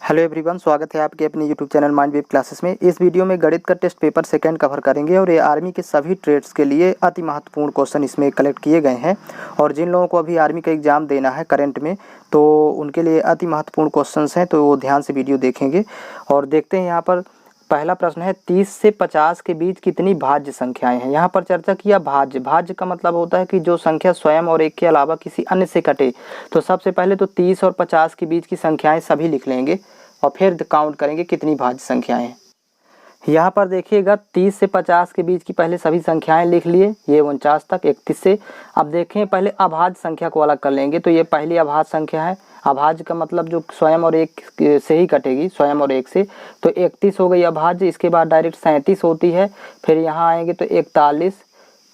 Hello everyone, स्वागत है आपके अपने YouTube channel mind wave classes में। इस वीडियो में गणित का टेस्ट पेपर सेकंड कवर करेंगे और ये आर्मी के सभी ट्रेड्स के लिए अति महत्वपूर्ण क्वेश्चन इसमें कलेक्ट किए गए हैं। और जिन लोगों को अभी आर्मी का एग्जाम देना है करंट में, तो उनके लिए अति महत्वपूर्ण क्वेश्चंस हैं, तो वो ध्यान से वीडियो देखेंगे। और देखते हैं यहाँ पर पहला प्रश्न है, 30 से 50 के बीच कितनी भाज्य संख्याएं हैं। यहाँ पर चर्चा किया भाज्य। भाज्य का मतलब होता है कि जो संख्या स्वयं और एक के अलावा किसी अन्य से कटे। तो सबसे पहले तो 30 और 50 के बीच की संख्याएं सभी लिख लेंगे और फिर काउंट करेंगे कितनी भाज्य संख्याएं हैं। यहाँ पर देखिएगा 30 से 50 के बीच की पहले सभी संख्याएं लिख लिए, ये 49 तक 31 से। अब देखें पहले अभाज्य संख्या को अलग कर लेंगे, तो ये पहली अभाज्य संख्या है। अभाज्य का मतलब जो स्वयं और एक से ही कटेगी, स्वयं और एक से। तो 31 हो गई अभाज्य। इसके बाद डायरेक्ट 37 होती है, फिर यहाँ आएंगे तो 41,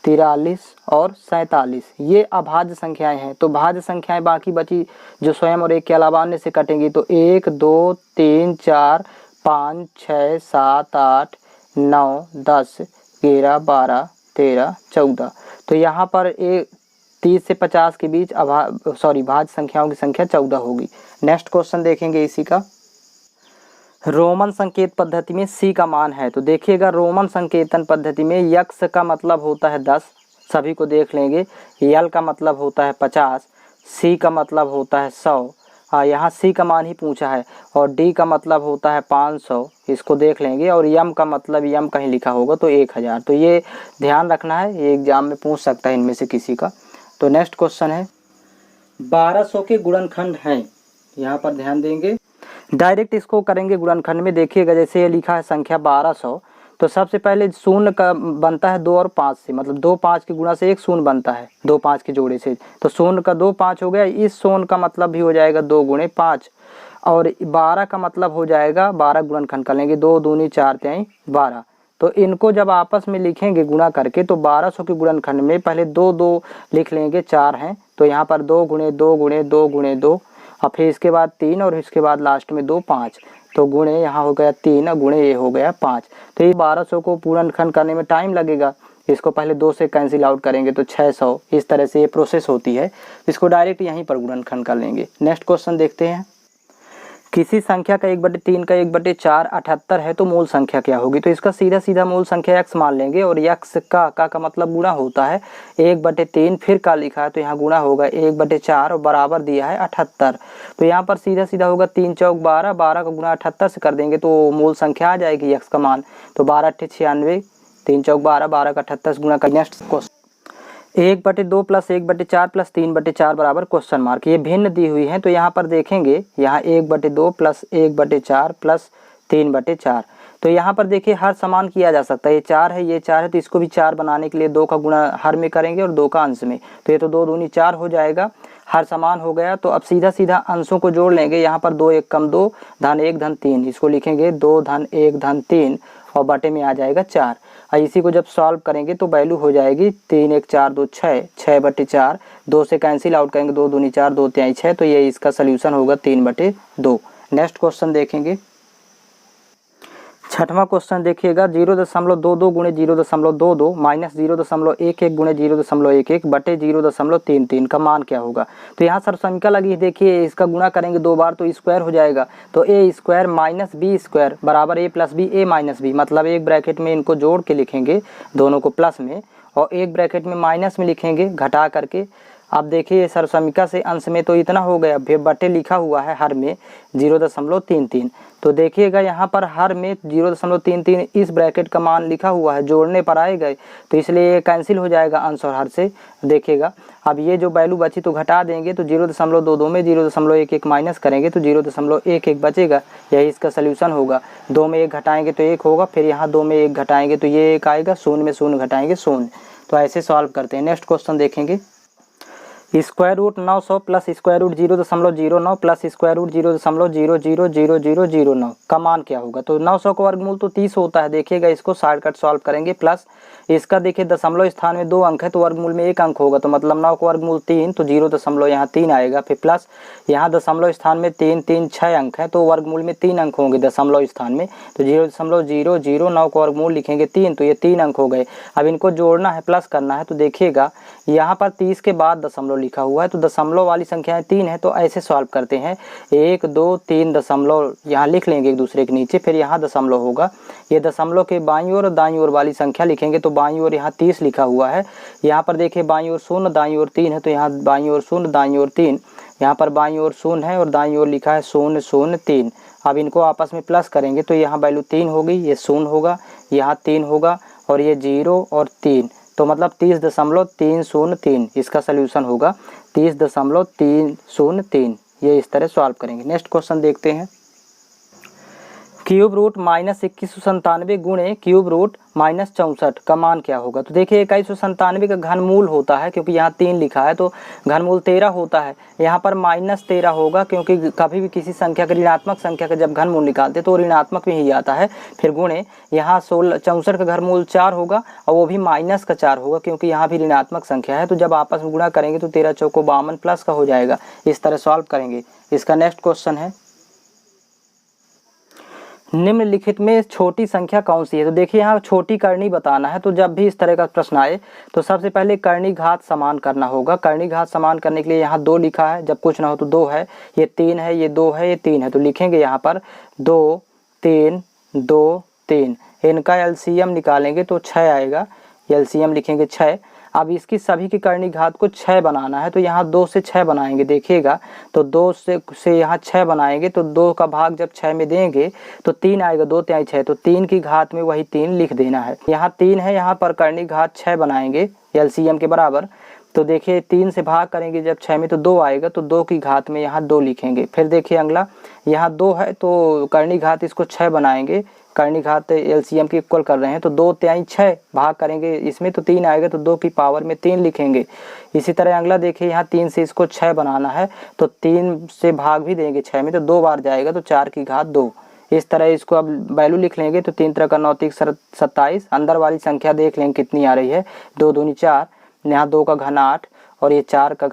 43 और 47, ये अभाज्य संख्याएं हैं। तो भाज्य संख्याएं बाकी बची जो स्वयं और एक के अलावा अन्य से कटेंगी, तो 1, 2, 3, 4, 5, 6, 7, 8, 9, 10, 11, 12, 13, 14। तो यहाँ पर 30 से 50 के बीच भाज्य संख्याओं की संख्या 14 होगी। नेक्स्ट क्वेश्चन देखेंगे इसी का। रोमन संकेत पद्धति में सी का मान है। तो देखिएगा रोमन संकेतन पद्धति में यक्स का मतलब होता है 10, सभी को देख लेंगे। यल का मतलब होता है 50, सी का मतलब होता है 100, यहाँ सी का मान ही पूछा है। और डी का मतलब होता है 500, इसको देख लेंगे। और यम का मतलब यम कहीं लिखा होगा तो 1000। तो ये ध्यान रखना है, ये एग्जाम में पूछ सकता है इनमें से किसी का। तो नेक्स्ट क्वेश्चन है, 1200 के गुणनखंड हैं। यहाँ पर ध्यान देंगे, डायरेक्ट इसको करेंगे गुणनखंड में। देखिएगा जैसे ये लिखा है संख्या 1200, तो सबसे पहले शून्य का बनता है 2 और 5 से, मतलब 2 5 के गुणा से एक शून्य बनता है, 2 5 के जोड़े से। तो शून्य का 2 5 हो गया। इस शून्य का मतलब भी हो जाएगा 2 गुणे 5। और 12 का मतलब हो जाएगा 12 गुणनखंड कर लेंगे, 2 दूनी 4 तिहाई 12। तो इनको जब आपस में लिखेंगे गुणा करके, तो 1200 के गुणनखंड में पहले 2 2 लिख लेंगे, 4 हैं। तो यहाँ पर 2 गुणे 2 गुणे 2 गुणे 2, और फिर इसके बाद 3, और इसके बाद लास्ट में 2 5। तो गुणे यहाँ हो गया 3, गुणे ये हो गया 5। तो ये 1200 को पूर्णखंड करने में टाइम लगेगा। इसको पहले 2 से कैंसिल आउट करेंगे तो 600। इस तरह से ये प्रोसेस होती है। इसको डायरेक्ट यहीं पर गुणनखंड कर लेंगे। नेक्स्ट क्वेश्चन देखते हैं, किसी संख्या का 1/3 का 1/4 78 है, तो मूल संख्या क्या होगी। तो इसका सीधा सीधा मूल संख्या x मान लेंगे। और x का मतलब गुणा होता है 1/3, फिर का लिखा है तो यहाँ गुणा होगा 1/4 और बराबर दिया है 78। तो यहाँ पर सीधा सीधा होगा 3 चौक 12, 12 का गुणा 78 से कर देंगे तो मूल संख्या आ जाएगी x का मान। तो 12 8 96, 3 चौक 12, 12 का 78 गुणा कर। नेक्स्ट क्वेश्चन, 1/2 प्लस 1/4 प्लस 3/4 बराबर क्वेश्चन मार्क। ये भिन्न दी हुई है, तो यहाँ पर देखेंगे, यहाँ 1/2 प्लस 1/4 प्लस 3/4। तो यहाँ पर देखिए हर समान किया जा सकता है। ये 4 है, ये 4 है, तो इसको भी 4 बनाने के लिए 2 का गुणा हर में करेंगे और 2 का अंश में। तो ये तो 2 दूनी 4 हो जाएगा, हर समान हो गया। तो अब सीधा सीधा अंशों को जोड़ लेंगे। यहाँ पर 2 1 कम 2, धन 1 धन 3, इसको लिखेंगे 2 धन 1 धन 3, और बटे में आ जाएगा 4। और इसी को जब सॉल्व करेंगे तो वैल्यू हो जाएगी 3 1 4 2 6, 6/4। 2 से कैंसिल आउट करेंगे, 2 दूनी 4, 2 तिहाई 6। तो ये इसका सोल्यूशन होगा 3/2। नेक्स्ट क्वेश्चन देखेंगे, छठवां क्वेश्चन देखिएगा, 0.22 गुणे 0.22 माइनस 0.11 गुणे 0.11 बटे 0.33 का मान क्या होगा। तो यहाँ सर संख्या लगी है, देखिए इसका गुणा करेंगे 2 बार तो स्क्वायर हो जाएगा। तो ए स्क्वायर माइनस बी स्क्वायर बराबर ए प्लस बी, ए माइनस बी। मतलब एक ब्रैकेट में इनको जोड़ के लिखेंगे दोनों को प्लस में, और एक ब्रैकेट में माइनस में लिखेंगे घटा करके। अब देखिए सरसमिका से अंश में तो इतना हो गया, फिर बटे लिखा हुआ है हर में 0.33। तो देखिएगा यहाँ पर हर में 0.33 इस ब्रैकेट का मान लिखा हुआ है, जोड़ने पर आए गए तो इसलिए ये कैंसिल हो जाएगा अंश और हर से। देखिएगा अब ये जो वैल्यू बची तो घटा देंगे, तो 0.22 में 0.11 माइनस करेंगे तो 0.11 बचेगा। यही इसका सोल्यूशन होगा। 2 में 1 घटाएंगे तो 1 होगा, फिर यहाँ 2 में 1 घटाएंगे तो ये 1 आएगा, 0 में 0 घटाएंगे 0। तो ऐसे सॉल्व करते हैं। नेक्स्ट क्वेश्चन देखेंगे, square root 900 plus square root 0.09 plus square root 0.000009 का मान क्या होगा। तो 900 का वर्गमूल तो 30 होता है। देखिएगा इसको शॉर्टकट सॉल्व करेंगे, प्लस इसका देखिए दशमलव स्थान में 2 अंक है तो वर्गमूल में 1 अंक होगा। तो मतलब 9 का वर्गमूल 3, तो 0 यहाँ 3 आएगा। फिर प्लस यहाँ दशमलव स्थान में 3 3 6 अंक है तो वर्गमूल में 3 अंक होंगे दशमलव स्थान में। तो 0.009 का वर्गमूल लिखेंगे 3, तो ये 3 अंक हो गए। अब इनको जोड़ना है, प्लस करना है। तो देखिएगा यहाँ पर 30 के बाद दशमलव दशमलव लिखा हुआ है, तो दशमलव वाली संख्याएं 3 है, तो ऐसे सॉल्व करते हैं। 1 2 3 दशमलव यहाँ लिख लेंगे एक दूसरे के नीचे, फिर यहाँ दशमलव होगा। ये दशमलव के बाईं ओर और दाईं ओर वाली संख्या लिखेंगे, तो बाईं ओर यहाँ 30 लिखा हुआ है। यहाँ पर देखिए बाईं ओर 0 दाईं ओर 3 है, तो यहाँ बाईं ओर 0 दाईं ओर 3, यहाँ पर बाईं ओर 0 है और दाईं ओर लिखा है 0 0 3। अब इनको आपस में प्लस करेंगे तो यहाँ वैल्यू 3 होगी, ये 0 होगा, यहाँ 3 होगा और ये 0 और 3, तो मतलब 30.303 इसका सोल्यूशन होगा 30.303। ये इस तरह सॉल्व करेंगे। नेक्स्ट क्वेश्चन देखते हैं। क्यूब रूट -2197 गुणे क्यूब रूट -64 का मान क्या होगा। तो देखिए 2197 का घनमूल होता है, क्योंकि यहाँ 3 लिखा है तो घनमूल 13 होता है। यहाँ पर -13 होगा, क्योंकि कभी भी किसी संख्या का ऋणात्मक संख्या का जब घनमूल निकालते तो ऋणात्मक में ही आता है। फिर गुणे यहाँ 64 का घनमूल 4 होगा और वो भी -4 होगा, क्योंकि यहाँ भी ऋणात्मक संख्या है। तो जब आपस में गुणा करेंगे तो 13 चौको 52 प्लस का हो जाएगा। इस तरह सॉल्व करेंगे। इसका नेक्स्ट क्वेश्चन है, निम्नलिखित में छोटी संख्या कौन सी है। तो देखिए यहाँ छोटी करनी बताना है, तो जब भी इस तरह का प्रश्न आए तो सबसे पहले करनी घात समान करना होगा। करनी घात समान करने के लिए यहाँ 2 लिखा है, जब कुछ ना हो तो 2 है, ये 3 है, ये 2 है, ये 3 है, तो लिखेंगे यहाँ पर 2 3 2 3। इनका एलसीएम निकालेंगे तो 6 आएगा, एलसीएम लिखेंगे 6। अब इसकी सभी की करनी घात को 6 बनाना है, तो यहाँ 2 से 6 बनाएंगे। देखिएगा तो 2 से यहाँ 6 बनाएंगे, तो 2 का भाग जब 6 में देंगे तो 3 आएगा, 2 3 6, तो 3 की घात में वही 3 लिख देना है। यहाँ 3 है, यहाँ पर करनी घात 6 बनाएंगे एलसीएम के बराबर। तो देखिए 3 से भाग करेंगे जब 6 में तो 2 आएगा, तो 2 की घात में यहाँ 2 लिखेंगे। फिर देखिए अगला यहाँ 2 है, तो करनी घात इसको 6 बनाएंगे, करनी घात एलसीएम की इक्वल कर रहे हैं, तो 2 3 6 भाग करेंगे इसमें तो 3 आएगा, तो 2 की पावर में 3 लिखेंगे। इसी तरह अगला देखिए यहाँ 3 से इसको 6 बनाना है, तो 3 से भाग भी देंगे 6 में तो 2 बार जाएगा, तो 4 की घात 2। इस तरह इसको अब वैल्यू लिख लेंगे, तो 3 3 का 9 3 27। अंदर वाली संख्या देख लेंगे कितनी आ रही है, 2 दूनी 4, यहाँ 2 का घन 8 और ये 4 का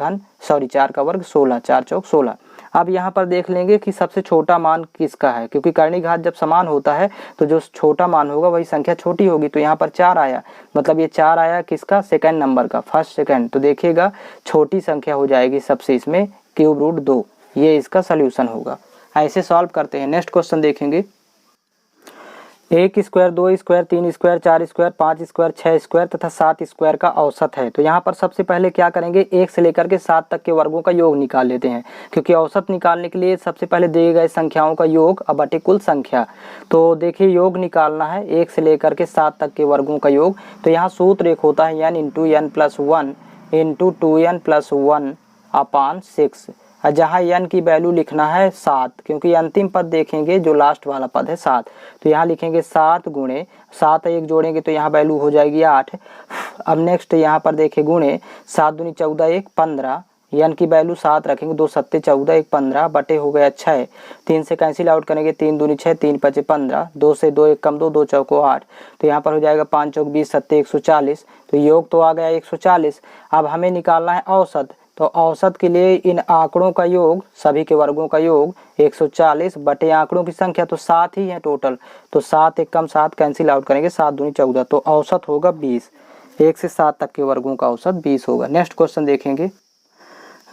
वर्ग 16, 4 चौक 16। अब यहाँ पर देख लेंगे कि सबसे छोटा मान किसका है, क्योंकि करनी घात जब समान होता है तो जो छोटा मान होगा वही संख्या छोटी होगी। तो यहाँ पर 4 आया, मतलब ये 4 आया किसका, सेकंड नंबर का, फर्स्ट सेकंड। तो देखिएगा छोटी संख्या हो जाएगी सबसे इसमें क्यूब रूट 2, ये इसका सोल्यूशन होगा। ऐसे सॉल्व करते हैं। नेक्स्ट क्वेश्चन देखेंगे। 1 square 2 square 3 square 4 square 5 square 6 square तथा 7 स्क्वायर का औसत है। तो यहाँ पर सबसे पहले क्या करेंगे, 1 से लेकर के 7 तक के वर्गों का योग निकाल लेते हैं, क्योंकि औसत निकालने के लिए सबसे पहले दिए गए संख्याओं का योग अब बटे कुल संख्या। तो देखिए योग निकालना है 1 से लेकर के 7 तक के वर्गों का योग। तो यहाँ सूत्र एक होता है n × n + 1 × 2n + 1/6, जहाँ n की वैल्यू लिखना है 7, क्योंकि अंतिम पद देखेंगे जो लास्ट वाला पद है 7, तो यहाँ लिखेंगे 7 गुणे 7 1 जोड़ेंगे तो यहाँ वैल्यू हो जाएगी 8। अब नेक्स्ट यहाँ पर देखें गुणे 7 दूनी 14 1 15, n की वैल्यू 7 रखेंगे, 2 7 14 1 15 बटे हो गया 6। 3 से कैंसिल आउट करेंगे, 3 दूनी 6 3 5 15, 2 से 2 1 कम 2 2 चौको 8, तो यहाँ पर हो जाएगा 5 चौक 20 7 140। तो योग तो आ गया 140। अब हमें निकालना है औसत। तो औसत के लिए इन आंकड़ों का योग, सभी के वर्गों का योग 140 बटे आंकड़ों की संख्या तो 7 ही है टोटल, तो 7 1 कम 7 कैंसिल आउट करेंगे, 7 दूनी 14, तो औसत होगा 20। 1 से 7 तक के वर्गों का औसत 20 होगा। नेक्स्ट क्वेश्चन देखेंगे।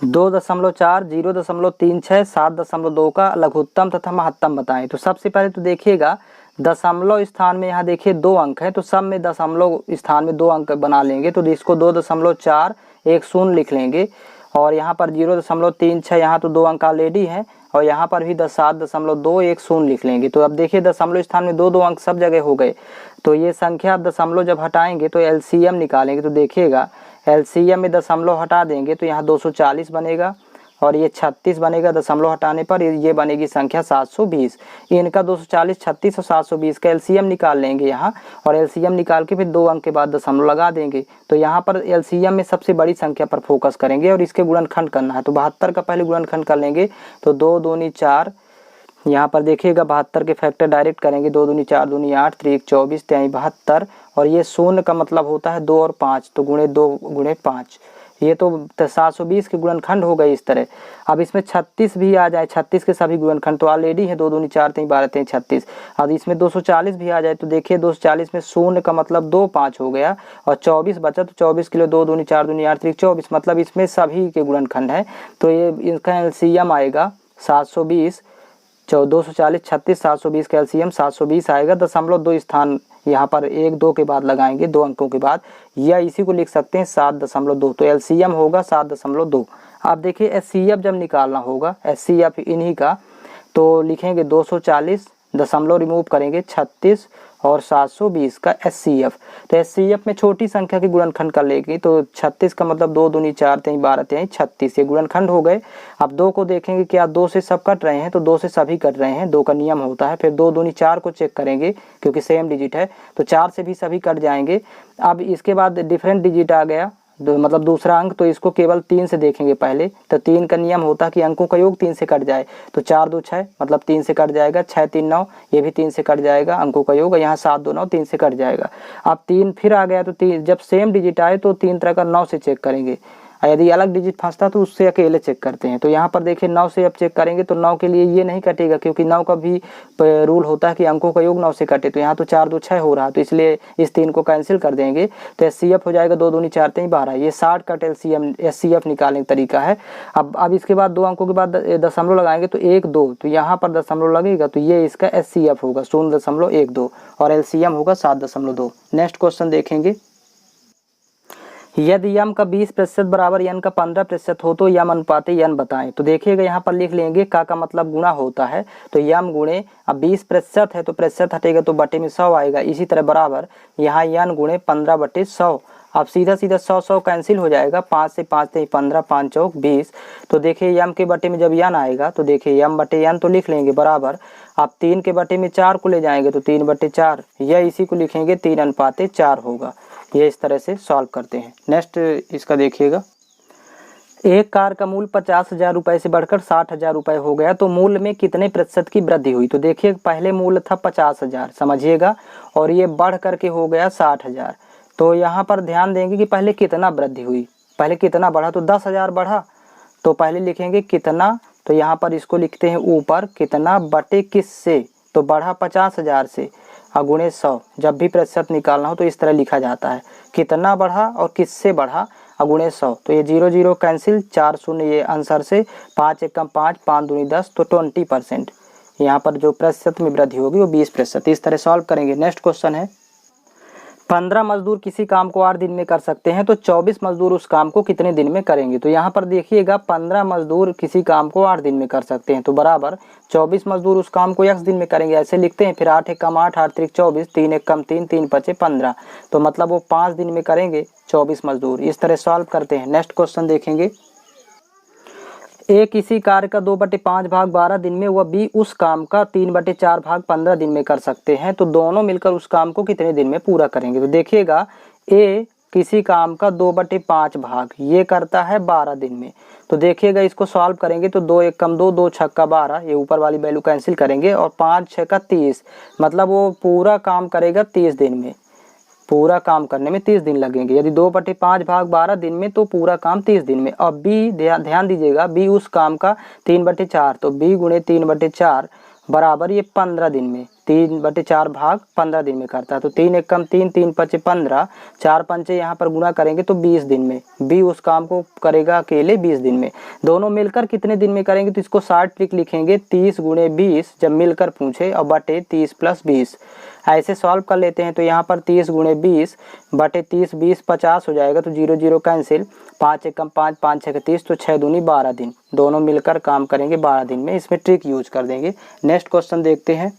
2.4 0.36 7.2 का लघुत्तम तथा महत्तम बताएं। तो सबसे पहले तो देखिएगा दशमलव स्थान में यहाँ देखिए 2 अंक है, तो सब में दशमलव स्थान में 2 अंक बना लेंगे, तो इसको 2.4 1 शून्य लिख लेंगे। और यहाँ पर 0.36 यहाँ तो 2 अंक ऑलरेडी है, और यहाँ पर भी 7.2 1 शून्य लिख लेंगे। तो अब देखिए दशमलव स्थान में 2 2 अंक सब जगह हो गए, तो ये संख्या अब दशमलव जब हटाएंगे तो एलसीएम निकालेंगे। तो देखिएगा एलसीएम में दशमलव हटा देंगे तो यहाँ 240 बनेगा और ये 36 बनेगा, दशमलव हटाने पर ये बनेगी संख्या 720। इनका 240 36 और 720 का एलसीएम निकाल लेंगे यहाँ, और एलसीएम निकाल के फिर 2 अंक के बाद दशमलव लगा देंगे। तो यहाँ पर एलसीएम में सबसे बड़ी संख्या पर फोकस करेंगे और इसके गुणनखंड करना है। तो 72 का पहले गुणनखंड कर लेंगे, तो 2 दूनी 4, यहाँ पर देखिएगा 72 के फैक्टर डायरेक्ट करेंगे, 2 दूनी 4 दूनी 8 3 24 3 72, और ये शून्य का मतलब होता है 2 और 5, तो गुणे 2 गुणे 5, ये तो 720 के गुणनखंड हो गए इस तरह। अब इसमें 36 भी आ जाए, 36 के सभी गुणनखंड तो ऑलरेडी है, 2 दूनी 4 3 12 3 36। अब इसमें 240 भी आ जाए तो देखिए 240 में शून्य का मतलब 2 5 हो गया और 24 बचा, तो 24 के लिए 2 दूनी 4 दूनी 8 3 24, मतलब इसमें सभी के गुणनखंड है। तो ये इसका एलसीएम आएगा 720, 240 36 720 का एलसीएम 720 आएगा। 0.2 स्थान यहाँ पर 1 2 के बाद लगाएंगे, 2 अंकों के बाद, या इसी को लिख सकते हैं 7.2, तो एलसीएम होगा 7.2। आप देखिए एचसीएफ जब निकालना होगा, एचसीएफ इन्हीं का, तो लिखेंगे 240 दशमलव रिमूव करेंगे 36 और 720 का एचसीएफ। तो एचसीएफ में छोटी संख्या के गुणनखंड कर लेंगे, तो 36 का मतलब 2 दूनी 4 3 12 3 36, ये गुणनखंड हो गए। अब 2 को देखेंगे क्या 2 से सब कट रहे हैं, तो 2 से सभी कट रहे हैं, 2 का नियम होता है। फिर 2 दूनी 4 को चेक करेंगे क्योंकि सेम डिजिट है, तो 4 से भी सभी कट जाएंगे। अब इसके बाद डिफरेंट डिजिट आ गया, मतलब दूसरा अंक, तो इसको केवल 3 से देखेंगे पहले। तो 3 का नियम होता है कि अंकों का योग 3 से कट जाए, तो 4 2 6 मतलब 3 से कट जाएगा, 6 3 9 ये भी 3 से कट जाएगा अंकों का योग, यहाँ 7 2 9 3 से कट जाएगा। अब 3 फिर आ गया, तो 3 जब सेम डिजिट आए तो 3 तरह का 9 से चेक करेंगे, यदि अलग डिजिट फंसता तो उससे अकेले चेक करते हैं। तो यहाँ पर देखिए 9 से अब चेक करेंगे, तो 9 के लिए ये नहीं कटेगा क्योंकि 9 का भी रूल होता है कि अंकों का योग 9 से कटे, तो यहाँ तो 4 2 6 हो रहा, तो इसलिए इस 3 को कैंसिल कर देंगे, तो एचसीएफ हो जाएगा 2 दूनी 4 3 12। ये 60 कट एचसीएफ निकालने का तरीका है। अब इसके बाद 2 अंकों के बाद दशमलव लगाएंगे, तो 1 2, तो यहाँ पर दशमलव लगेगा, तो ये इसका एचसीएफ होगा 0.12 और एलसीएम होगा 7.2। नेक्स्ट क्वेश्चन देखेंगे, यदि यम का 20% बराबर यन का 15% हो तो यम अनुपाते यन बताएं। तो देखिएगा यहाँ पर लिख लेंगे का मतलब गुणा होता है, तो यम गुणे, अब 20% है तो प्रतिशत हटेगा तो बटे में 100 आएगा। इसी तरह बराबर यहाँ यन गुणे 15/100। अब सीधा सीधा 100 कैंसिल हो जाएगा, 5 से 5 3 15 5 चौक 20। तो देखिए यम के बटे में जब यन आएगा तो देखिए यम बटे यन तो लिख लेंगे बराबर, आप 3 के बटे में 4 को ले जाएंगे तो 3/4, या इसी को लिखेंगे 3:4 होगा। ये इस तरह से सॉल्व करते हैं। नेक्स्ट इसका देखिएगा, एक कार का मूल्य 50,000 रुपये से बढ़कर 60,000 रुपये हो गया, तो मूल्य में कितने प्रतिशत की वृद्धि हुई। तो देखिए पहले मूल्य था 50,000 समझिएगा, और ये बढ़ करके हो गया 60,000। तो यहाँ पर ध्यान देंगे कि पहले कितना वृद्धि हुई, पहले कितना बढ़ा, तो 10,000 बढ़ा, तो पहले लिखेंगे कितना, तो यहाँ पर इसको लिखते हैं ऊपर कितना बटे किस से, तो बढ़ा 50,000 से गुणे 100। जब भी प्रतिशत निकालना हो तो इस तरह लिखा जाता है, कितना बढ़ा और किससे बढ़ा गुणे 100। तो ये 0 0 कैंसिल, 4 0 ये आंसर से, 5 1 5 5 दूनी 10, तो 20%। यहाँ पर जो प्रतिशत में वृद्धि होगी वो 20%। इस तरह सॉल्व करेंगे। नेक्स्ट क्वेश्चन है, 15 मजदूर किसी काम को 8 दिन में कर सकते हैं, तो 24 मजदूर उस काम को कितने दिन में करेंगे। तो यहाँ पर देखिएगा 15 मजदूर किसी काम को 8 दिन में कर सकते हैं, तो बराबर 24 मजदूर उस काम को x दिन में करेंगे, ऐसे लिखते हैं। फिर 8 1 कम 8 8 3 24, 3 1 कम 3 3 5 15, तो मतलब वो 5 दिन में करेंगे 24 मजदूर। इस तरह सॉल्व करते हैं। नेक्स्ट क्वेश्चन देखेंगे, ए किसी कार्य का 2/5 भाग 12 दिन में, वह बी उस काम का 3/4 भाग 15 दिन में कर सकते हैं, तो दोनों मिलकर उस काम को कितने दिन में पूरा करेंगे। तो देखिएगा ए किसी काम का 2/5 भाग ये करता है 12 दिन में, तो देखिएगा इसको सॉल्व करेंगे तो 2 1 कम 2 2 6 का 12, ये ऊपर वाली वैल्यू कैंसिल करेंगे, और 5 6 का 30, मतलब वो पूरा काम करेगा 30 दिन में, पूरा काम करने में 30 दिन लगेंगे। यदि 2/5 भाग 12 दिन में तो पूरा काम 30 दिन में। अब बी ध्यान दीजिएगा, बी उस काम का 3/4, तो बी गुणे 3/4 बराबर ये 15 दिन में, 3/4 भाग 15 दिन में करता है, तो 3 1 कम 3 3 5 15, 4 5 यहाँ पर गुणा करेंगे तो 20 दिन में। बी उस काम को करेगा अकेले 20 दिन में। दोनों मिलकर कितने दिन में करेंगे, तो इसको 60 ट्रिक लिखेंगे, 30 गुणे 20 जब मिलकर पूछे, और बटे 30 + 20, ऐसे सॉल्व कर लेते हैं। तो यहाँ पर 30 गुणे 20 बटे 30 20 50 हो जाएगा, तो 0 0 कैंसिल, 5 1 कम 5 5 6 30, तो 6 दूनी 12 दिन, दोनों मिलकर काम करेंगे 12 दिन में। इसमें ट्रिक यूज कर देंगे। नेक्स्ट क्वेश्चन देखते हैं,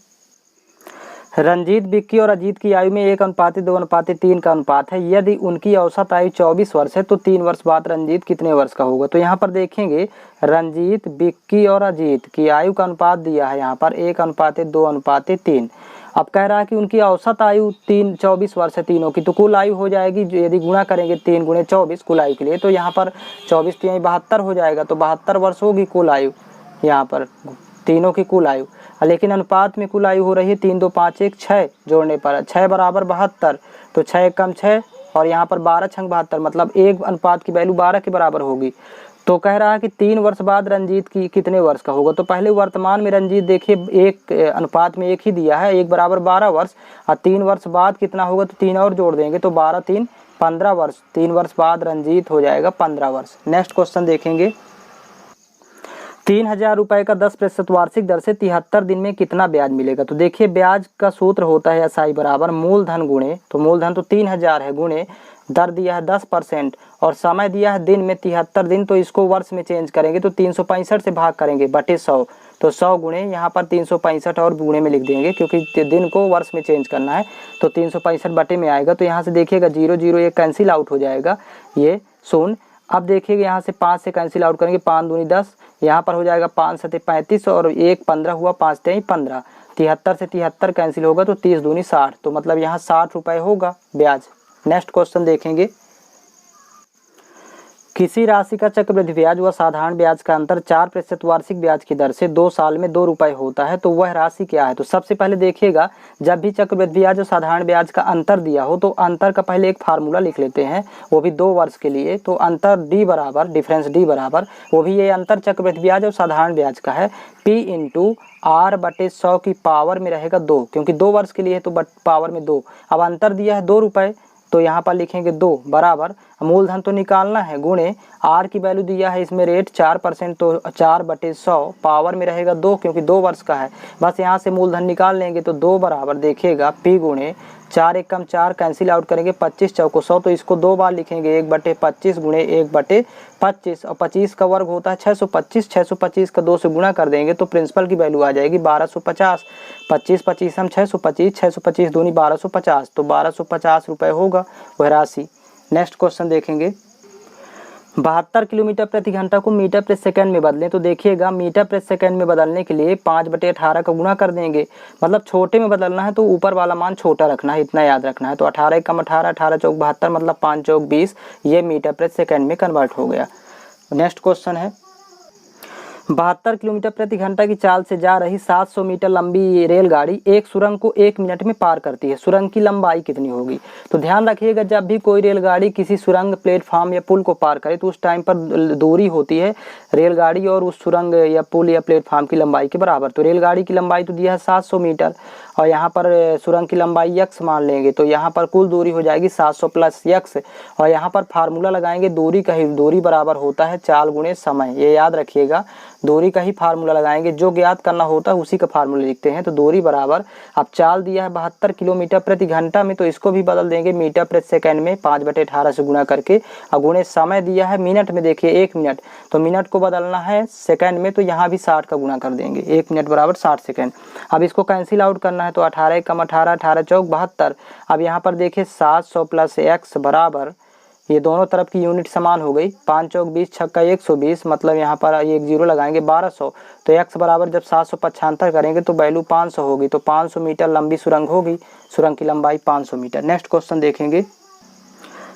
रंजीत विक्की और अजीत की आयु में 1:2:3 का अनुपात है, यदि उनकी औसत आयु 24 वर्ष है तो 3 वर्ष बाद रंजीत कितने वर्ष का होगा। तो यहाँ पर देखेंगे रंजीत विक्की और अजीत की आयु का अनुपात दिया है यहाँ पर 1:2:3। अब कह रहा है कि उनकी औसत आयु 24 वर्ष है तीनों की, तो कुल आयु हो जाएगी, यदि गुणा करेंगे 3 गुणे 24 कुल आयु के लिए, तो यहाँ पर 24 3 72 हो जाएगा, तो 72 वर्ष होगी कुल आयु यहाँ पर तीनों की कुल आयु। लेकिन अनुपात में कुल आयु हो रही है 3 2 5 1 6, जोड़ने पर 6 बराबर 72, तो 6 कम 6 और यहाँ पर 12×72 मतलब 1 अनुपात की वैल्यू 12 के बराबर होगी। तो कह रहा है कि 3 वर्ष बाद रंजीत की कितने वर्ष का होगा। तो पहले वर्तमान में रंजीत देखिए 1 अनुपात में 1 ही दिया है, 1 बराबर 12 वर्ष, और 3 वर्ष बाद कितना होगा तो 3 और जोड़ देंगे तो 12 3 15 वर्ष। 3 वर्ष बाद रंजीत हो जाएगा 15 वर्ष। नेक्स्ट क्वेश्चन देखेंगे, 3000 रुपये का 10% वार्षिक दर से 73 दिन में कितना ब्याज मिलेगा। तो देखिए ब्याज का सूत्र होता है SI बराबर मूलधन गुणे, तो मूलधन तो 3000 है, गुणे दर दिया है 10% और समय दिया है दिन में 73 दिन, तो इसको वर्ष में चेंज करेंगे तो 365 से भाग करेंगे बटे 100, तो 100 गुणे यहाँ पर 365 और गुणे में लिख देंगे क्योंकि दिन को वर्ष में चेंज करना है, तो 365 बटे में आएगा। तो यहाँ से देखिएगा 0 0 ये कैंसिल आउट हो जाएगा, ये 0। अब देखिएगा यहाँ से 5 से कैंसिल आउट करेंगे, 5 दूनी 10, यहाँ पर हो जाएगा 5 7 35 और 1 15 हुआ, 5 3 15, 73 से 73 कैंसिल होगा तो 30 दूनी 60, तो मतलब यहाँ 60 रुपये होगा ब्याज। नेक्स्ट क्वेश्चन देखेंगे, किसी राशि का चक्रवृद्धि ब्याज व साधारण ब्याज का अंतर 4% वार्षिक ब्याज की दर से 2 साल में 2 रुपये होता है, तो वह राशि क्या है। तो सबसे पहले देखिएगा जब भी चक्रवृद्धि ब्याज और साधारण ब्याज का अंतर दिया हो तो अंतर का पहले एक फार्मूला लिख लेते हैं, वो भी 2 वर्ष के लिए। तो अंतर D बराबर, डिफरेंस D बराबर, वो भी ये अंतर चक्रवृद्धि ब्याज और साधारण ब्याज का है, P × R बटे 100 की पावर में रहेगा 2, क्योंकि 2 वर्ष के लिए है तो पावर में 2। अब अंतर दिया है 2 रुपये, तो यहाँ पर लिखेंगे 2 बराबर, मूलधन तो निकालना है, गुणे R की वैल्यू दिया है इसमें रेट 4%, तो 4 बटे 100 पावर में रहेगा 2, क्योंकि 2 वर्ष का है। बस यहाँ से मूलधन निकाल लेंगे तो 2 बराबर देखिएगा P गुणे 4 1 कम 4 कैंसिल आउट करेंगे, 25 चौको 100, तो इसको 2 बार लिखेंगे, 1 बटे 25 गुणे 1 बटे 25, और 25 का वर्ग होता है 625, 625 का 2 से गुणा कर देंगे तो प्रिंसिपल की वैल्यू आ जाएगी 1250, 25 25 हम 625, 625 दूनी 1250, तो 1250 रुपये होगा वह राशि। नेक्स्ट क्वेश्चन देखेंगे, 72 किलोमीटर प्रति घंटा को मीटर प्रति सेकंड में बदलें। तो देखिएगा मीटर प्रति सेकंड में बदलने के लिए 5/18 का गुणा कर देंगे, मतलब छोटे में बदलना है तो ऊपर वाला मान छोटा रखना है, इतना याद रखना है। तो 18 कम 18, 18 चौक 72, मतलब 5 चौक 20, ये मीटर प्रति सेकंड में कन्वर्ट हो गया। नेक्स्ट क्वेश्चन है, 72 किलोमीटर प्रति घंटा की चाल से जा रही 700 मीटर लंबी रेलगाड़ी एक सुरंग को 1 मिनट में पार करती है, सुरंग की लंबाई कितनी होगी। तो ध्यान रखिएगा जब भी कोई रेलगाड़ी किसी सुरंग, प्लेटफॉर्म या पुल को पार करे तो उस टाइम पर दूरी होती है रेलगाड़ी और उस सुरंग या पुल या प्लेटफॉर्म की लंबाई के बराबर। तो रेलगाड़ी की लंबाई तो दिया है 700 मीटर और यहाँ पर सुरंग की लंबाई x मान लेंगे, तो यहाँ पर कुल दूरी हो जाएगी 700 प्लस x, और यहाँ पर फार्मूला लगाएंगे दूरी का ही, दूरी बराबर होता है चाल गुणे समय, ये याद रखिएगा, दूरी का ही फार्मूला लगाएंगे, जो ज्ञात करना होता है उसी का फार्मूला लिखते हैं। तो दूरी बराबर, अब चाल दिया है 72 किलोमीटर प्रति घंटा में, तो इसको भी बदल देंगे मीटर प्रति सेकंड में 5/18 से गुणा करके, और गुणे समय दिया है मिनट में, देखिए 1 मिनट, तो मिनट को बदलना है सेकंड में, तो यहाँ भी 60 का गुणा कर देंगे, 1 मिनट बराबर 60 सेकंड। अब इसको कैंसिल आउट करना है तो 18 कम 18, 18 चौक 72। अब यहाँ पर देखिए 700 प्लस x बराबर, ये दोनों तरफ की यूनिट समान हो गई, 5 चौक 20, छक्का 120, मतलब यहाँ पर एक 0 लगाएंगे 1200, तो x बराबर जब 775 करेंगे तो वैल्यू 500 होगी, तो 500 मीटर लंबी सुरंग होगी, सुरंग की लंबाई 500 मीटर। नेक्स्ट क्वेश्चन देखेंगे,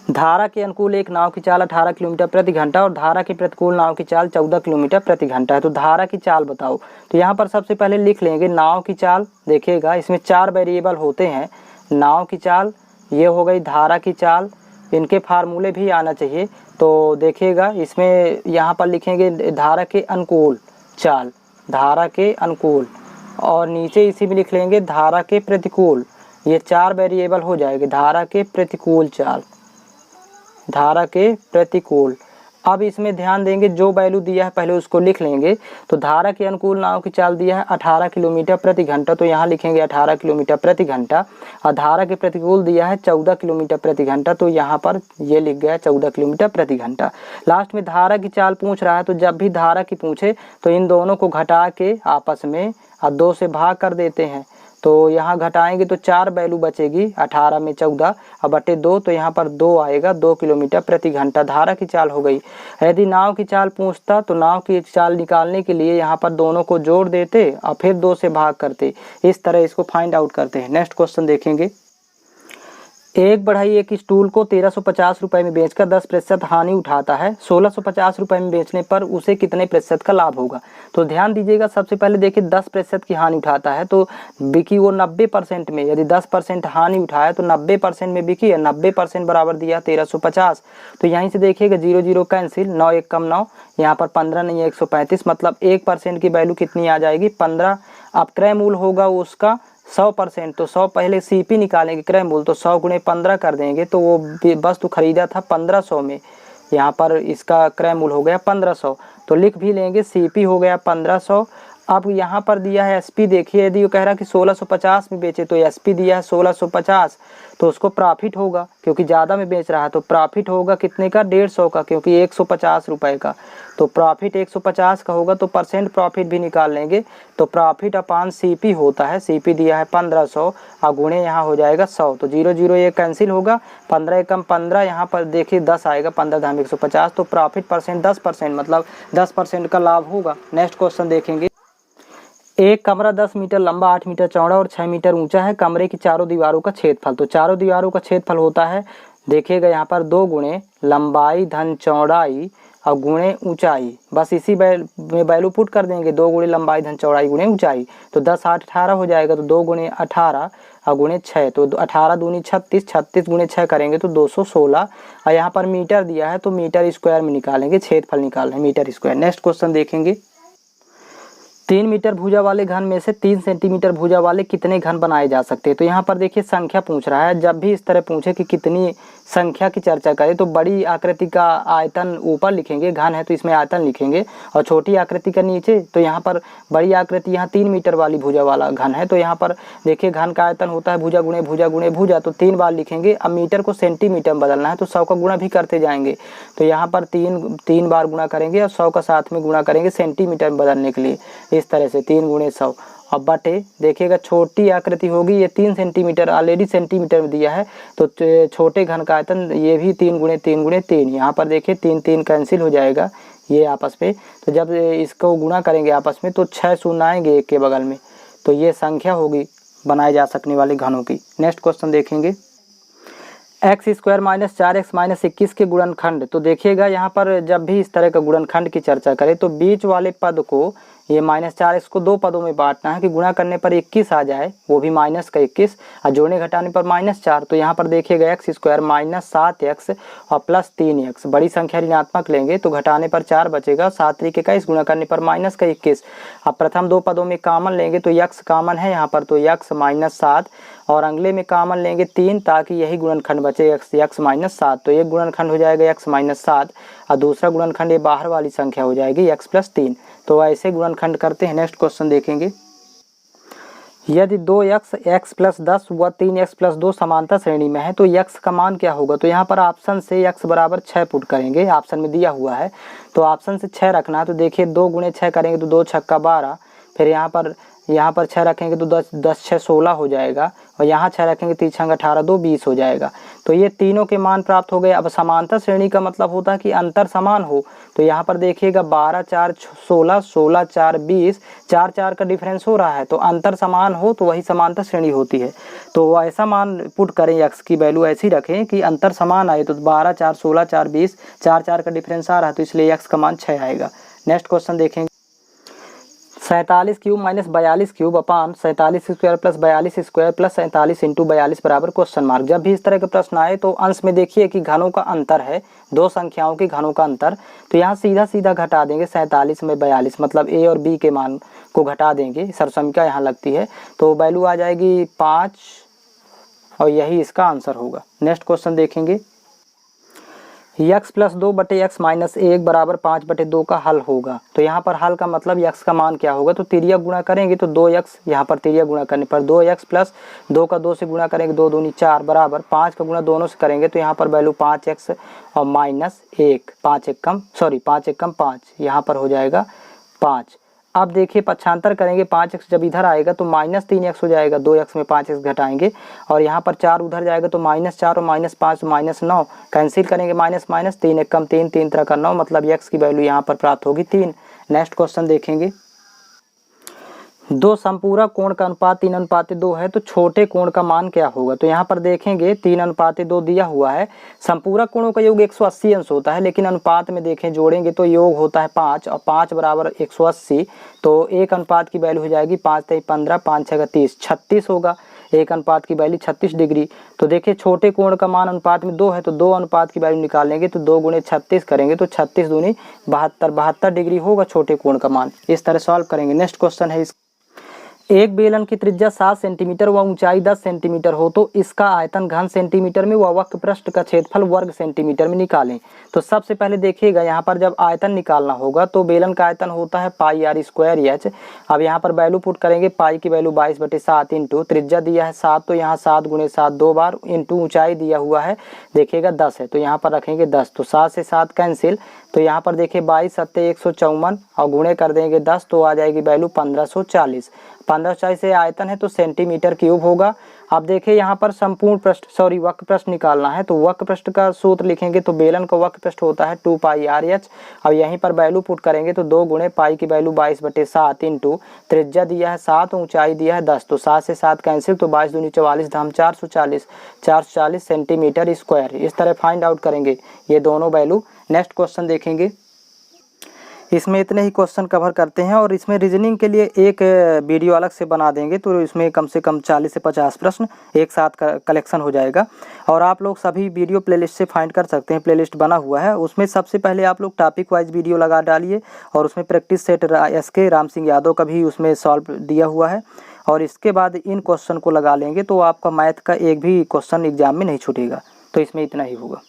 धारा के अनुकूल एक नाव की चाल 18 किलोमीटर प्रति घंटा और धारा के प्रतिकूल नाव की चाल 14 किलोमीटर प्रति घंटा है, तो धारा की चाल बताओ। तो यहाँ पर सबसे पहले लिख लेंगे नाव की चाल, देखिएगा इसमें 4 वेरिएबल होते हैं, नाव की चाल, ये हो गई धारा की चाल, इनके फार्मूले भी आना चाहिए। तो देखिएगा इसमें यहाँ पर लिखेंगे धारा के अनुकूल चाल, धारा के अनुकूल, और नीचे इसी में लिख लेंगे धारा के प्रतिकूल, ये 4 वेरिएबल हो जाएंगे, धारा के प्रतिकूल चाल, धारा के प्रतिकूल। अब इसमें ध्यान देंगे जो वैल्यू दिया है पहले उसको लिख लेंगे। तो धारा के अनुकूल नाव की चाल दिया है 18 किलोमीटर प्रति घंटा, तो यहाँ लिखेंगे 18 किलोमीटर प्रति घंटा, और धारा के प्रतिकूल दिया है 14 किलोमीटर प्रति घंटा, तो यहाँ पर ये लिख गया 14 किलोमीटर प्रति घंटा। लास्ट में धारा की चाल पूछ रहा है, तो जब भी धारा की पूछे तो इन दोनों को घटा के आपस में 2 से भाग कर देते हैं, तो यहाँ घटाएंगे तो 4 वैल्यू बचेगी, 18 में 14 और बटे 2, तो यहाँ पर 2 आएगा, 2 किलोमीटर प्रति घंटा धारा की चाल हो गई। यदि नाव की चाल पूछता तो नाव की चाल निकालने के लिए यहाँ पर दोनों को जोड़ देते और फिर 2 से भाग करते, इस तरह इसको फाइंड आउट करते हैं। नेक्स्ट क्वेश्चन देखेंगे, एक बढ़ई एक स्टूल को 1350 रुपये में बेचकर 10% हानि उठाता है। 1650 रुपये में बेचने पर उसे कितने प्रतिशत का लाभ होगा? तो ध्यान दीजिएगा, सबसे पहले देखिए 10% की हानि उठाता है तो बिकी वो 90% में। यदि 10% हानि उठाया तो 90% में बिकी है। 90% बराबर दिया 1350। तो यहीं से देखिएगा 0 0 कैंसिल, 9 1 कम 9, यहाँ पर 15 नहीं है 135, मतलब 1% की वैल्यू कितनी आ जाएगी? 15। अब क्रय मूल्य होगा उसका 100%, तो 100 पहले सीपी निकालेंगे क्रय मूल्य, तो 100 गुणे 15 कर देंगे तो वो वस्तु खरीदा था 1500 में, यहाँ पर इसका क्रय मूल्य हो गया 1500। तो लिख भी लेंगे सीपी हो गया 1500। अब यहाँ पर दिया है एसपी, देखिए यदि वो कह रहा है कि 1650 में बेचे तो एसपी दिया है 1650, तो उसको प्रॉफिट होगा क्योंकि ज़्यादा में बेच रहा है, तो प्रॉफिट होगा कितने का? 150 का, क्योंकि 150 रुपये का, तो प्रॉफिट 150 का होगा तो परसेंट प्रॉफिट भी निकाल लेंगे। तो प्रॉफिट अपान सीपी होता है, सीपी दिया है 1500 और गुणे यहाँ हो जाएगा 100, तो 0 0 ये कैंसिल होगा, 15 एकम 15, यहाँ पर देखिए 10 आएगा, 15 धाम 150, तो प्रॉफिट परसेंट 10%, मतलब 10% का लाभ होगा। नेक्स्ट क्वेश्चन देखेंगे। एक कमरा 10 मीटर लंबा, 8 मीटर चौड़ा और 6 मीटर ऊंचा है। कमरे की चारों दीवारों का क्षेत्रफल, तो चारों दीवारों का क्षेत्रफल होता है, देखिएगा यहाँ पर 2 गुणे लंबाई धन चौड़ाई और गुणे ऊंचाई, बस इसी में वैल्यू पुट कर देंगे, 2 गुणे लंबाई धन चौड़ाई गुणे ऊंचाई, तो 10 8 18 हो जाएगा, तो 2 गुणे 18 और गुणे 6, तो 18 दूनी 36, 36 गुणे 6 करेंगे तो 216, और यहाँ पर मीटर दिया है तो मीटर स्क्वायर में निकालेंगे, क्षेत्रफल निकाल रहे हैं मीटर स्क्वायर। नेक्स्ट क्वेश्चन देखेंगे। 3 मीटर भुजा वाले घन में से 3 सेंटीमीटर भुजा वाले कितने घन बनाए जा सकते हैं? तो यहाँ पर देखिए संख्या पूछ रहा है। जब भी इस तरह पूछे कि कितनी संख्या की चर्चा करें तो बड़ी आकृति का आयतन ऊपर लिखेंगे, घन है तो इसमें आयतन लिखेंगे, और छोटी आकृति का नीचे। तो यहाँ पर बड़ी आकृति यहाँ 3 मीटर वाली भुजा वाला घन है, तो यहाँ पर देखिए घन का आयतन होता है भुजा गुणे भुजा गुणे भुजा, तो 3 बार लिखेंगे। अब मीटर को सेंटीमीटर में बदलना है तो 100 का गुणा भी करते जाएंगे, तो यहाँ पर 3 बार गुणा करेंगे और 100 का साथ में गुणा करेंगे सेंटीमीटर में बदलने के लिए, इस तरह से 3 गुणे 100। अब बटे देखिएगा छोटी आकृति होगी, ये 3 सेंटीमीटर ऑलरेडी सेंटीमीटर में दिया है, तो छोटे घन का आयतन ये भी 3 गुणे 3 गुणे 3, यहाँ पर देखिए 3 3 कैंसिल हो जाएगा ये आपस में, तो जब इसको गुणा करेंगे आपस में तो 6 शून्य आएंगे एक के बगल में, तो ये संख्या होगी बनाए जा सकने वाले घनों की। नेक्स्ट क्वेश्चन देखेंगे। X square minus 4x minus 21 के गुणनखंड, तो देखिएगा यहाँ पर जब भी इस तरह का गुणनखंड की चर्चा करें तो बीच वाले पद को, ये -4x को 2 पदों में बांटना है कि गुणा करने पर 21 आ जाए, वो भी माइनस का 21, और जोड़ने घटाने पर -4। तो यहाँ पर देखिएगा एक्स स्क्वायर माइनस 7x और प्लस 3x, बड़ी संख्या ऋणात्मक लेंगे तो घटाने पर 4 बचेगा, 7 3 21, गुणा करने पर माइनस का 21। अब प्रथम 2 पदों में कामन लेंगे तो x कामन है यहाँ पर, तो x -7, और अगले में कामन लेंगे 3 ताकि यही गुणनखंड बचे x -7, तो एक गुणनखंड हो जाएगा x -7 और दूसरा गुणनखंड ये बाहर वाली संख्या हो जाएगी x + 3। तो ऐसे गुणनखंड करते हैं। नेक्स्ट क्वेश्चन देखेंगे। यदि 2x x + 10 व 3x + 2 समांतर श्रेणी में है तो x का मान क्या होगा? तो यहाँ पर ऑप्शन से x बराबर 6 पुट करेंगे, ऑप्शन में दिया हुआ है तो ऑप्शन से 6 रखना है। तो देखिए 2 गुणे 6 करेंगे तो 2 छक्का 12, फिर यहाँ पर 6 रखेंगे तो 10 6 16 हो जाएगा, और यहाँ 6 रखेंगे 3 6 18 2 20 हो जाएगा। तो ये तीनों के मान प्राप्त हो गए। अब समांतर श्रेणी का मतलब होता है कि अंतर समान हो, तो यहाँ पर देखिएगा 12 4 16, 16 4 20, 4 4 का डिफरेंस हो रहा है, तो अंतर समान हो तो वही समांतर श्रेणी होती है। तो ऐसा मान पुट करें, x की वैल्यू ऐसी रखें कि अंतर समान आए, तो 12 4 16 4 20, 4 4 का डिफरेंस आ रहा है तो इसलिए x का मान 6 आएगा। नेक्स्ट क्वेश्चन देखेंगे। 47 क्यूब माइनस 42 क्यूब अपान 47 square plus 42 square plus 47 into 42 बराबर क्वेश्चन मार्क। जब भी इस तरह के प्रश्न आए तो अंश में देखिए कि घनों का अंतर है, दो संख्याओं के घनों का अंतर, तो यहाँ सीधा सीधा घटा देंगे 47 में 42, मतलब a और b के मान को घटा देंगे, सरसमिका यहाँ लगती है तो वैल्यू आ जाएगी 5 और यही इसका आंसर होगा। नेक्स्ट क्वेश्चन देखेंगे। x + 2 बटे x - 1 बराबर 5 बटे 2 का हल होगा। तो यहाँ पर हल का मतलब x का मान क्या होगा? तो तिर्यक गुणा करेंगे तो 2x, यहाँ पर तिर्यक गुणा करने पर 2x प्लस 2 का 2 से गुणा करेंगे 2 दूनी 4 बराबर 5 का गुणा दोनों से करेंगे तो यहाँ पर वैल्यू 5x और -1, 5 1 कम 5, यहाँ पर हो जाएगा 5। अब देखिए पक्षांतर करेंगे, 5x जब इधर आएगा तो -3x हो जाएगा, 2x में 5x घटाएंगे और यहाँ पर 4 उधर जाएगा तो -4 और -5 -9 कैंसिल करेंगे, माइनस 3 1 कम 3, 3 3 का 9, मतलब x की वैल्यू यहाँ पर प्राप्त होगी 3। नेक्स्ट क्वेश्चन देखेंगे। दो समपूरक कोण का अनुपात 3:2 है तो छोटे कोण का मान क्या होगा। तो यहाँ पर देखेंगे 3:2 दिया हुआ है। समपूरक कोणों का योग 180 अंश होता है, लेकिन अनुपात में देखें जोड़ेंगे तो योग होता है 5 और 5 बराबर 180। तो एक अनुपात की वैल्यू हो जाएगी 5 × 15 5 × 30 36 होगा। एक अनुपात की वैल्यू 36 डिग्री। तो देखिए छोटे कोण का मान अनुपात में 2 है तो 2 अनुपात की वैल्यू निकालेंगे तो 2 × 36 करेंगे तो 36 दूनी 72 डिग्री होगा छोटे कोण का मान। इस तरह सॉल्व करेंगे। नेक्स्ट क्वेश्चन है, एक बेलन की त्रिज्या 7 सेंटीमीटर व ऊंचाई 10 सेंटीमीटर हो तो इसका आयतन घन सेंटीमीटर में व वक्र पृष्ठ का क्षेत्रफल वर्ग सेंटीमीटर में निकालें। तो सबसे पहले देखिएगा यहाँ पर जब आयतन निकालना होगा तो बेलन का आयतन होता है πr²h। अब यहाँ पर वैल्यू पुट करेंगे, पाई की वैल्यू 22/7 इंटू त्रिज्या दिया है 7 तो यहाँ 7 × 7 2 बार इंटू ऊंचाई दिया हुआ है देखिएगा 10 है तो यहाँ पर रखेंगे 10। तो 7 से 7 कैंसिल तो यहाँ पर देखिए 22 × 7 = 154 और गुणे कर देंगे 10 तो आ जाएगी वैल्यू 1540। 1540 से आयतन है तो सेंटीमीटर क्यूब होगा। अब देखिए यहाँ पर संपूर्ण पृष्ठ वक्र पृष्ठ निकालना है तो वक्र पृष्ठ का सूत्र लिखेंगे तो बेलन का वक्र पृष्ठ होता है 2πrh। अब यहीं पर वैल्यू पुट करेंगे तो 2 × पाई की वैल्यू 22/7 इंटू त्रिज्या दिया है 7 ऊंचाई दिया है 10 तो 7 से 7 कैंसिल तो 22 दूनी 44 धाम 440 सेंटीमीटर स्क्वायर। इस तरह फाइंड आउट करेंगे ये दोनों वैल्यू। नेक्स्ट क्वेश्चन देखेंगे, इसमें इतने ही क्वेश्चन कवर करते हैं और इसमें रीजनिंग के लिए एक वीडियो अलग से बना देंगे तो इसमें कम से कम 40 से 50 प्रश्न एक साथ कलेक्शन हो जाएगा। और आप लोग सभी वीडियो प्लेलिस्ट से फाइंड कर सकते हैं, प्लेलिस्ट बना हुआ है उसमें सबसे पहले आप लोग टॉपिक वाइज वीडियो लगा डालिए और उसमें practice set SK Ram Singh Yadav का भी उसमें सॉल्व दिया हुआ है और इसके बाद इन क्वेश्चन को लगा लेंगे तो आपका मैथ का एक भी क्वेश्चन एग्जाम में नहीं छूटेगा। तो इसमें इतना ही होगा।